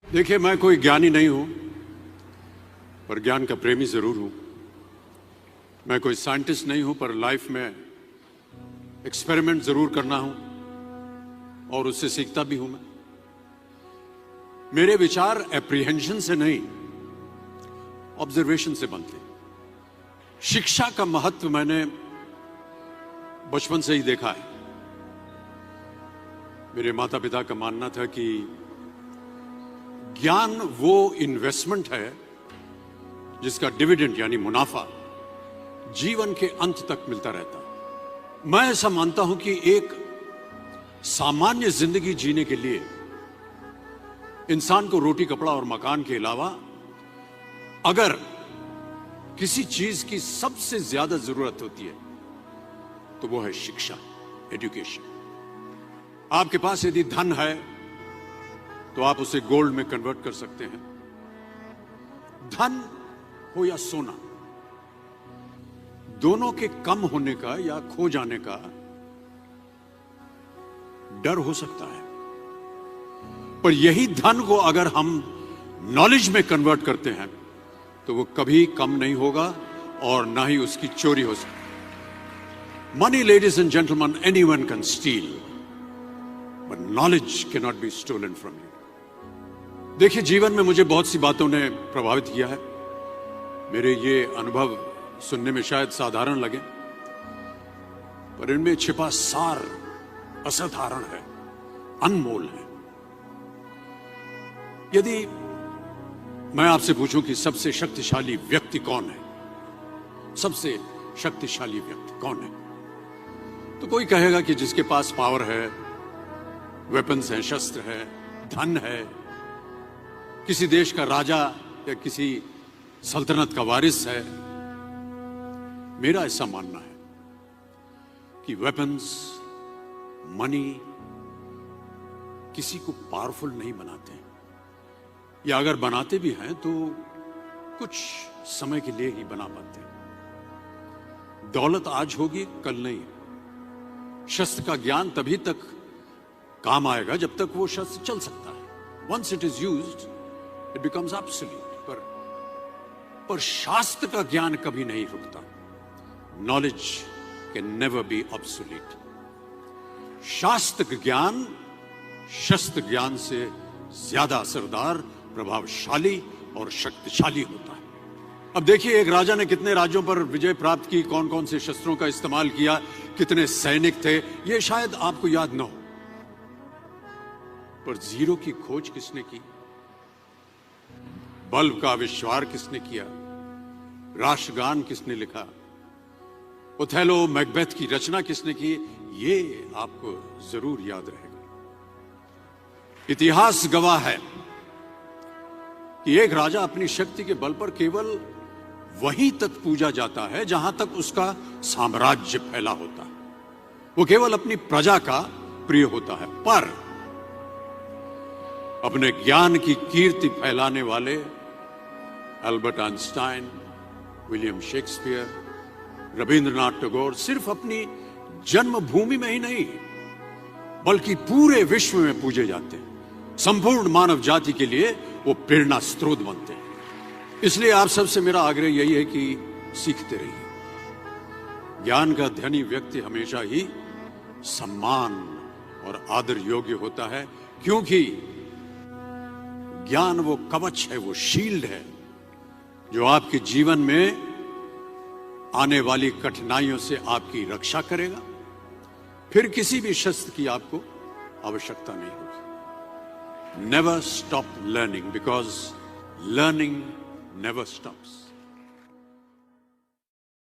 देखिए, मैं कोई ज्ञानी नहीं हूं, पर ज्ञान का प्रेमी जरूर हूं। मैं कोई साइंटिस्ट नहीं हूं, पर लाइफ में एक्सपेरिमेंट जरूर करना हूं और उससे सीखता भी हूं। मैं मेरे विचार एप्रीहेंशन से नहीं, ऑब्जर्वेशन से बनते हैं। शिक्षा का महत्व मैंने बचपन से ही देखा है। मेरे माता पिता का मानना था कि ज्ञान वो इन्वेस्टमेंट है जिसका डिविडेंड यानी मुनाफा जीवन के अंत तक मिलता रहता है। मैं ऐसा मानता हूं कि एक सामान्य जिंदगी जीने के लिए इंसान को रोटी, कपड़ा और मकान के अलावा अगर किसी चीज की सबसे ज्यादा जरूरत होती है तो वो है शिक्षा, एजुकेशन। आपके पास यदि धन है तो आप उसे गोल्ड में कन्वर्ट कर सकते हैं। धन हो या सोना, दोनों के कम होने का या खो जाने का डर हो सकता है, पर यही धन को अगर हम नॉलेज में कन्वर्ट करते हैं तो वो कभी कम नहीं होगा और ना ही उसकी चोरी हो सकती। Money, ladies and gentleman, anyone can steal, but knowledge can not be stolen from you. देखिए, जीवन में मुझे बहुत सी बातों ने प्रभावित किया है। मेरे ये अनुभव सुनने में शायद साधारण लगे, पर इनमें छिपा सार असाधारण है, अनमोल है। यदि मैं आपसे पूछूं कि सबसे शक्तिशाली व्यक्ति कौन है, सबसे शक्तिशाली व्यक्ति कौन है, तो कोई कहेगा कि जिसके पास पावर है, वेपन्स हैं, शस्त्र है, धन है, किसी देश का राजा या किसी सल्तनत का वारिस है। मेरा ऐसा मानना है कि वेपन्स, मनी किसी को पावरफुल नहीं बनाते, या अगर बनाते भी हैं तो कुछ समय के लिए ही बना पाते हैं। दौलत आज होगी, कल नहीं। शस्त्र का ज्ञान तभी तक काम आएगा जब तक वो शस्त्र चल सकता है। Once it is used it becomes absolute. पर शास्त्र का ज्ञान कभी नहीं रुकता। Knowledge can never be obsolete. शास्त्र ज्ञान शस्त्र ज्ञान से ज्यादा असरदार, प्रभावशाली और शक्तिशाली होता है। अब देखिए, एक राजा ने कितने राज्यों पर विजय प्राप्त की, कौन कौन से शस्त्रों का इस्तेमाल किया, कितने सैनिक थे, यह शायद आपको याद न हो, पर जीरो की खोज किसने की, बल्ब का आविष्कार किसने किया, राष्ट्रगान किसने लिखा, ओथेलो, मैकबेथ की रचना किसने की, ये आपको जरूर याद रहेगा। इतिहास गवाह है कि एक राजा अपनी शक्ति के बल पर केवल वहीं तक पूजा जाता है जहां तक उसका साम्राज्य फैला होता है। वो केवल अपनी प्रजा का प्रिय होता है। पर अपने ज्ञान की कीर्ति फैलाने वाले Albert Einstein, William Shakespeare, Rabindranath Tagore सिर्फ अपनी जन्मभूमि में ही नहीं बल्कि पूरे विश्व में पूजे जाते हैं। संपूर्ण मानव जाति के लिए वो प्रेरणा स्रोत बनते हैं। इसलिए आप सबसे मेरा आग्रह यही है कि सीखते रहिए। ज्ञान का धनी व्यक्ति हमेशा ही सम्मान और आदर योग्य होता है, क्योंकि ज्ञान वो कवच है, वो शील्ड है जो आपके जीवन में आने वाली कठिनाइयों से आपकी रक्षा करेगा। फिर किसी भी शस्त्र की आपको आवश्यकता नहीं होगी। Never stop learning, because learning never stops.